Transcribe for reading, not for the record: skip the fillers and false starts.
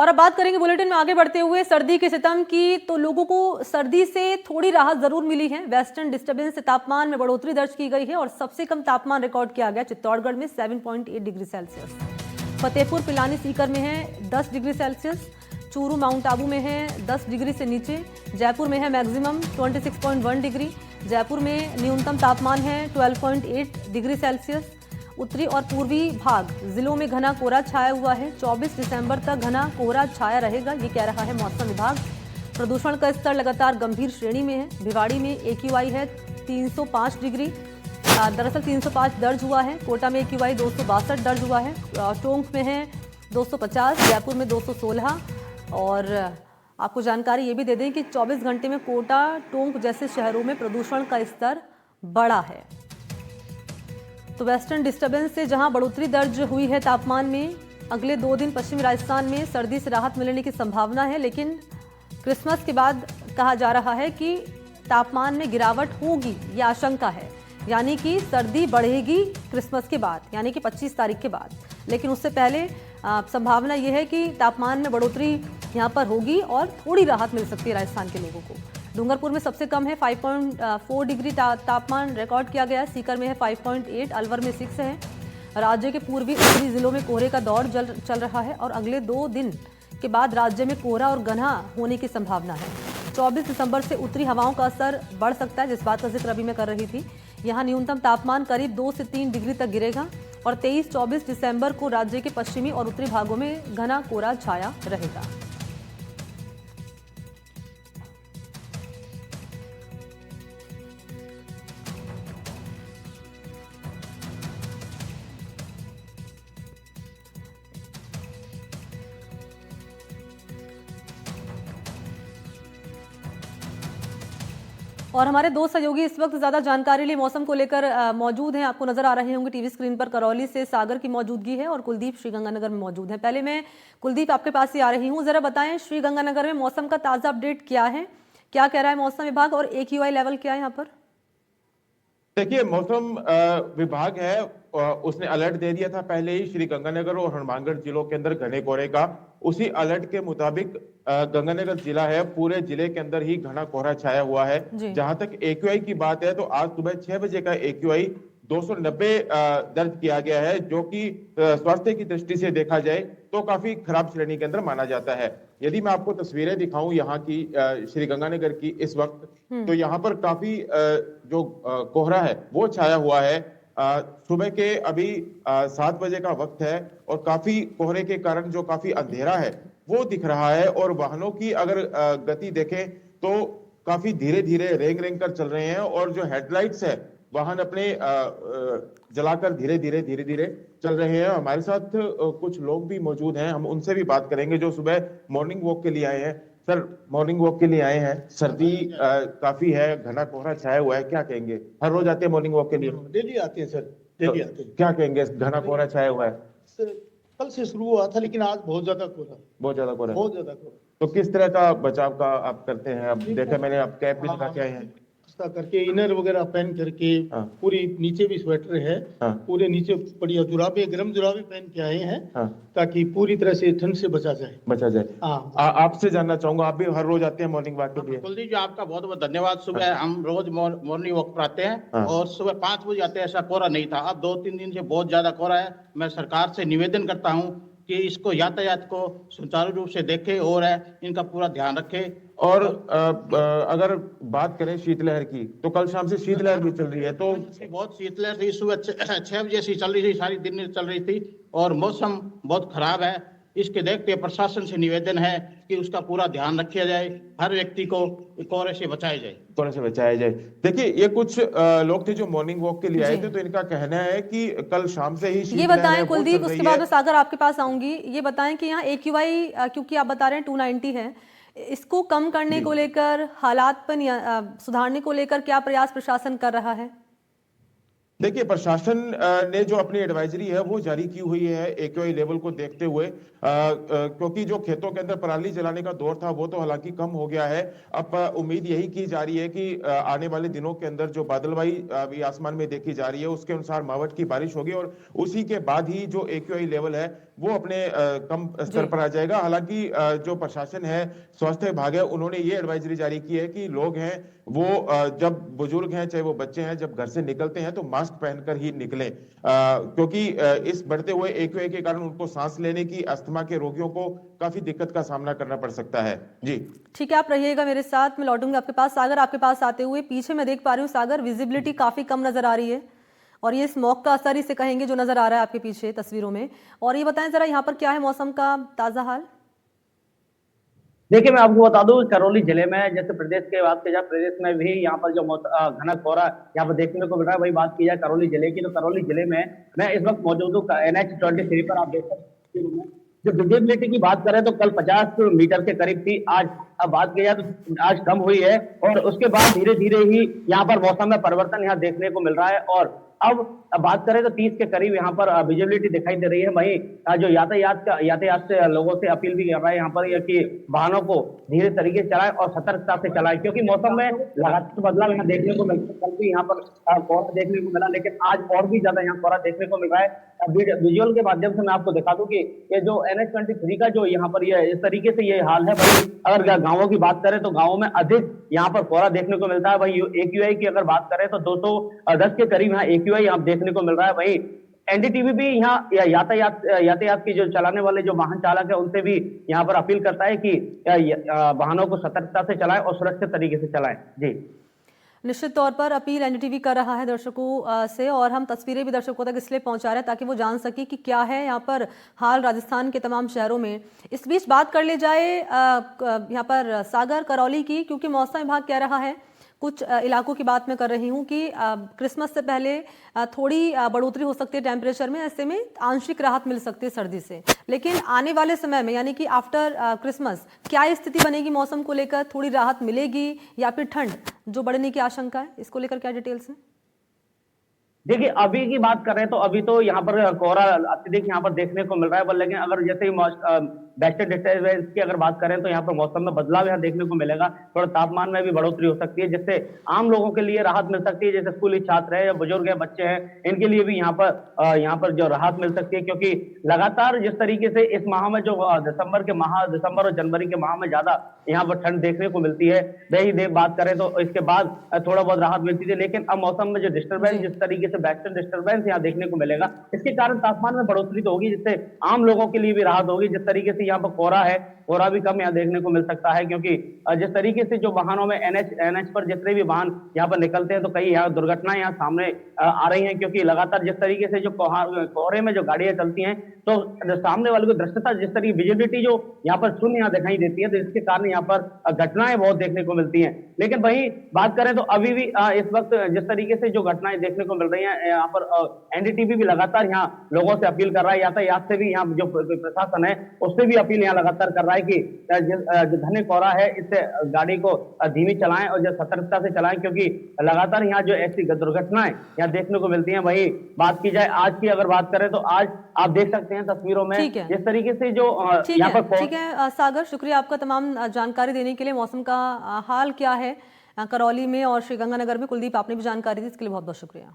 और अब बात करेंगे बुलेटिन में आगे बढ़ते हुए सर्दी के सितम की। तो लोगों को सर्दी से थोड़ी राहत जरूर मिली है। वेस्टर्न डिस्टर्बेंस से तापमान में बढ़ोतरी दर्ज की गई है और सबसे कम तापमान रिकॉर्ड किया गया चित्तौड़गढ़ में 7.8 डिग्री सेल्सियस। फतेहपुर पिलानी सीकर में है 10 degree Celsius. Churu mount Abu में है 10 डिग्री से नीचे। जयपुर में है मैक्सिमम 26.1 डिग्री। जयपुर में न्यूनतम तापमान है 12.8 डिग्री सेल्सियस। उत्तरी और पूर्वी भाग जिलों में घना कोहरा छाया हुआ है। 24 दिसंबर तक घना कोहरा छाया रहेगा, ये कह रहा है मौसम विभाग। प्रदूषण का स्तर लगातार गंभीर श्रेणी में है। भिवाड़ी में AQI है 305 डिग्री, दरअसल 305 दर्ज हुआ है। कोटा में AQI 262 दर्ज हुआ है। टोंक में है 250, जयपुर में 216। और आपको जानकारी ये भी दे दें कि 24 घंटे में कोटा, टोंक जैसे शहरों में प्रदूषण का स्तर बढ़ा है। तो वेस्टर्न डिस्टर्बेंस से जहां बढ़ोतरी दर्ज हुई है तापमान में, अगले 2 दिन पश्चिमी राजस्थान में सर्दी से राहत मिलने की संभावना है। लेकिन क्रिसमस के बाद कहा जा रहा है कि तापमान में गिरावट होगी, ये आशंका है। यानी कि सर्दी बढ़ेगी क्रिसमस के बाद, यानी कि 25 तारीख के बाद। लेकिन उससे पहले संभावना यह है कि तापमान में बढ़ोतरी यहाँ पर होगी और थोड़ी राहत मिल सकती है राजस्थान के लोगों को। डूंगरपुर में सबसे कम है 5.4 डिग्री तापमान रिकॉर्ड किया गया है। सीकर में है 5.8, अलवर में 6 है। राज्य के पूर्वी उत्तरी जिलों में कोहरे का दौर चल रहा है और अगले 2 दिन के बाद राज्य में कोहरा और घना होने की संभावना है। 24 दिसंबर से उत्तरी हवाओं का असर बढ़ सकता है, जिस बात का जिक्र अभी मैं कर रही थी। यहाँ न्यूनतम तापमान करीब 2 से 3 डिग्री तक गिरेगा और 23-24 दिसंबर को राज्य के पश्चिमी और उत्तरी भागों में घना कोहरा छाया रहेगा। और हमारे दो सहयोगी इस वक्त ज्यादा जानकारी लिए मौसम को लेकर मौजूद हैं। आपको नजर आ रहे होंगे टीवी स्क्रीन पर। करौली से सागर की मौजूदगी है और कुलदीप श्रीगंगानगर में मौजूद है। पहले मैं कुलदीप आपके पास ही आ रही हूं, जरा बताएं श्रीगंगानगर में मौसम का ताजा अपडेट क्या है, क्या कह रहा है मौसम विभाग और AQI लेवल क्या है यहाँ पर? देखिए, मौसम विभाग है, उसने अलर्ट दे दिया था पहले ही श्रीगंगानगर और हनुमानगढ़ जिलों के अंदर घने कोहरे का। उसी अलर्ट के मुताबिक गंगानगर जिला है, पूरे जिले के अंदर ही घना कोहरा छाया हुआ है। जहां तक AQI की बात है तो आज सुबह 6 बजे का AQI 290 दर्ज किया गया है, जो कि स्वास्थ्य की दृष्टि से देखा जाए तो काफी खराब श्रेणी के अंदर माना जाता है। यदि मैं आपको तस्वीरें दिखाऊं यहाँ की श्रीगंगानगर की इस वक्त, तो यहाँ पर काफी जो कोहरा है वो छाया हुआ है। सुबह के अभी 7 बजे का वक्त है और काफी कोहरे के कारण जो काफी अंधेरा है वो दिख रहा है। और वाहनों की अगर गति देखें तो काफी धीरे धीरे रेंग रेंग कर चल रहे हैं और जो हेडलाइट्स है वाहन अपने जलाकर धीरे धीरे चल रहे हैं। हमारे साथ कुछ लोग भी मौजूद हैं, हम उनसे भी बात करेंगे जो सुबह मॉर्निंग वॉक के लिए आए हैं। सर, मॉर्निंग वॉक के लिए आए हैं, सर्दी काफी है, घना कोहरा छाया हुआ है, क्या कहेंगे? हर रोज आते हैं मॉर्निंग वॉक के लिए? डेली आते हैं सर, डेली आते हैं। क्या कहेंगे, घना कोहरा छाया हुआ है? कल से शुरू हुआ था लेकिन आज बहुत ज्यादा कोहरा, बहुत ज्यादा कोहरा। बहुत ज्यादा कोहरा। तो किस तरह का बचाव का आप करते हैं? अब देखा मैंने, आप कैप भी लगा के आए हैं, करके इनर वगैरह पहन करके, पूरी नीचे भी स्वेटर है, पूरे नीचे बढ़िया जुराबे, गर्म जुराबे पहन के आए हैं, ताकि पूरी तरह से ठंड से बचा जाए। आपसे जानना चाहूंगा, आप भी हर रोज आते हैं मॉर्निंग वॉक के लिए? कुलदीप जी, आपका बहुत बहुत धन्यवाद। सुबह हम रोज मॉर्निंग वॉक पर आते हैं और सुबह 5 बजे आते हैं। ऐसा कोहरा नहीं था, अब 2-3 दिन से बहुत ज्यादा कोहरा है। मैं सरकार से निवेदन करता हूँ कि इसको यातायात को सुचारू रूप से देखे और इनका पूरा ध्यान रखे। और अगर बात करें शीतलहर की, तो कल शाम से शीतलहर भी चल रही है, तो बहुत शीतलहर थी। सुबह 6 बजे से चल रही थी, सारी दिन चल रही थी और मौसम बहुत खराब है। इसके देखते प्रशासन से निवेदन है कि उसका पूरा ध्यान रखा जाए, हर व्यक्ति को कोहरे से बचाया जाए। देखिए, ये कुछ लोग थे जो मॉर्निंग वॉक के लिए आए थे, तो इनका कहना है कि कल शाम से ही ये बताएं कुलदीप, उसके बाद मैं सागर आपके पास आऊंगी। ये बताएं कि यहाँ AQI क्योंकि आप बता रहे हैं 290 है, इसको कम करने को लेकर, हालात पर सुधारने को लेकर क्या प्रयास प्रशासन कर रहा है? देखिए, प्रशासन ने जो अपनी एडवाइजरी है वो जारी की हुई है AQI लेवल को देखते हुए, क्योंकि जो खेतों के अंदर पराली जलाने का दौर था वो तो हालांकि कम हो गया है। अब उम्मीद यही की जा रही है कि आने वाले दिनों के अंदर जो बादलवाई अभी आसमान में देखी जा रही है उसके अनुसार मावठ की बारिश होगी और उसी के बाद ही जो AQI लेवल है वो अपने कम स्तर पर आ जाएगा। हालांकि जो प्रशासन है, स्वास्थ्य विभाग है, उन्होंने ये एडवाइजरी जारी की है कि लोग हैं वो जब बुजुर्ग हैं चाहे वो बच्चे हैं, जब घर से निकलते हैं तो मास्क पहनकर ही निकलें, क्योंकि इस बढ़ते हुए AQI के कारण उनको सांस लेने की, अस्थमा के रोगियों को काफी दिक्कत का सामना करना पड़ सकता है। जी ठीक है, आप रहिएगा मेरे साथ, मैं लौटूंगी आपके पास। सागर, आपके पास आते हुए पीछे मैं देख पा रही हूँ सागर, विजिबिलिटी काफी कम नजर आ रही है और ये स्मॉग का असर इसे कहेंगे जो नजर आ रहा है आपके पीछे तस्वीरों में। और ये बताएं जरा यहाँ पर क्या है मौसम का ताजा हाल? देखिए, मैं आपको बता दूं, करौली जिले में जैसे प्रदेश के बात की जाए, प्रदेश में भी यहाँ पर जो घना कोहरा यहाँ पर देखने को मिल रहा है, वही बात की जाए करौली जिले की, तो करौली जिले में मैं इस वक्त मौजूद हूँ NH23 पर। आप देख सकते हैं जो विजिबिलिटी की बात करें तो कल 50 मीटर के करीब थी, आज अब बात की जाए तो आज कम हुई है और उसके बाद धीरे धीरे ही यहाँ पर मौसम में परिवर्तन यहाँ देखने को मिल रहा है। और अब बात करें तो 30 के करीब यहाँ पर विजिबिलिटी दिखाई दे रही है। वहीं जो यातायात से लोगों से अपील भी कर रहा है यहाँ पर कि वाहनों को धीरे तरीके से चलाएं और सतर्कता से चलाएं, क्योंकि मौसम में लगातार बदलाव यहाँ देखने को मिलता है। कल भी यहाँ पर कोहरा देखने को मिला, लेकिन आज और भी ज्यादा यहाँ कोहरा देखने को मिल रहा है। विजुअल के माध्यम से मैं आपको दिखा दूं कि ये जो NH23 का जो यहाँ पर ये इस तरीके से ये हाल है। वही अगर गाँवों की बात करें तो गाँवों में अधिक यहाँ पर कोहरा देखने को मिलता है। वही AQI की अगर बात करें तो 210 के करीब यहाँ AQI यहाँ देखने को मिल रहा है। वही NDTV भी यहाँ यातायात की जो चलाने वाले जो वाहन चालक है उनसे भी यहाँ पर अपील करता है कि वाहनों को सतर्कता से चलाएं और सुरक्षित तरीके से चलाएं। जी, निश्चित तौर पर अपील NDTV कर रहा है दर्शकों से, और हम तस्वीरें भी दर्शकों तक इसलिए पहुंचा रहे हैं ताकि वो जान सके कि क्या है यहाँ पर हाल राजस्थान के तमाम शहरों में। इस बीच बात कर ले जाए यहाँ पर सागर करौली की, क्योंकि मौसम विभाग कह रहा है, कुछ इलाकों की बात मैं कर रही हूँ कि क्रिसमस से पहले थोड़ी बढ़ोतरी हो सकती है टेम्परेचर में, ऐसे में आंशिक राहत मिल सकती है सर्दी से। लेकिन आने वाले समय में यानी कि आफ्टर क्रिसमस क्या स्थिति बनेगी मौसम को लेकर? थोड़ी राहत मिलेगी या फिर ठंड जो बढ़ने की आशंका है, इसको लेकर क्या डिटेल्स हैं? देखिए, अभी की बात करें तो अभी तो यहाँ पर कोहरा अत्यधिक यहाँ पर देखने को मिल रहा है, लेकिन अगर जैसे ही वेस्टर्न डिस्टर्बेंस की अगर बात करें तो यहाँ पर मौसम में बदलाव यहाँ देखने को मिलेगा। थोड़ा तापमान में भी बढ़ोतरी हो सकती है, जिससे आम लोगों के लिए राहत मिल सकती है, जैसे स्कूली छात्र है या बुजुर्ग है, बच्चे हैं, इनके लिए भी यहाँ पर जो राहत मिल सकती है। क्योंकि लगातार जिस तरीके से इस माह में जो दिसंबर और जनवरी के माह में ज्यादा यहाँ पर ठंड देखने को मिलती है, वही देव बात करें तो इसके बाद थोड़ा बहुत राहत मिलती थी। लेकिन अब मौसम में जो डिस्टर्बेंस, जिस तरीके से वेस्टर्न डिस्टर्बेंस यहाँ देखने को मिलेगा, इसके कारण तापमान में बढ़ोतरी तो होगी, जिससे आम लोगों के लिए भी राहत होगी। जिस तरीके से यहाँ पर कोहरा है, कोहरा भी कम यहाँ देखने को मिल सकता है, क्योंकि जिस तरीके से जो वाहनों में NH पर जितने भी वाहन यहाँ पर निकलते हैं तो कई यहाँ दुर्घटनाएं यहाँ सामने आ रही हैं। क्योंकि लगातार जिस तरीके से जो कोहरे में जो गाड़ियां चलती हैं तो सामने वाले को दृश्यता, जिस तरीके विजिबिलिटी जो यहाँ पर शून्य यहाँ दिखाई देती है, तो इसके कारण यहाँ पर घटनाएं बहुत देखने को मिलती हैं। लेकिन वही बात करें तो अभी भी इस वक्त जिस तरीके से जो घटनाएं देखने को मिल रही हैं, यहाँ पर NDTV भी लगातार यहाँ लोगों से अपील कर रहा है, यातायात से भी यहाँ जो प्रशासन है उससे भी अपील यहाँ लगातार कर रहा है कि जो घने कोहरा है इससे गाड़ी को धीमी चलाएं और जो सतर्कता से चलाएं, क्योंकि लगातार यहाँ जो ऐसी दुर्घटनाएं यहाँ देखने को मिलती हैं। वही बात की जाए आज की, अगर बात करें तो आज आप देख सकते हैं तस्वीरों में जिस तरीके से जो यहाँ पर। ठीक है सागर, शुक्रिया आपका तमाम जानकारी देने के लिए। मौसम का हाल क्या है करौली में और श्रीगंगानगर में, कुलदीप आपने भी जानकारी दी, इसके लिए बहुत बहुत शुक्रिया।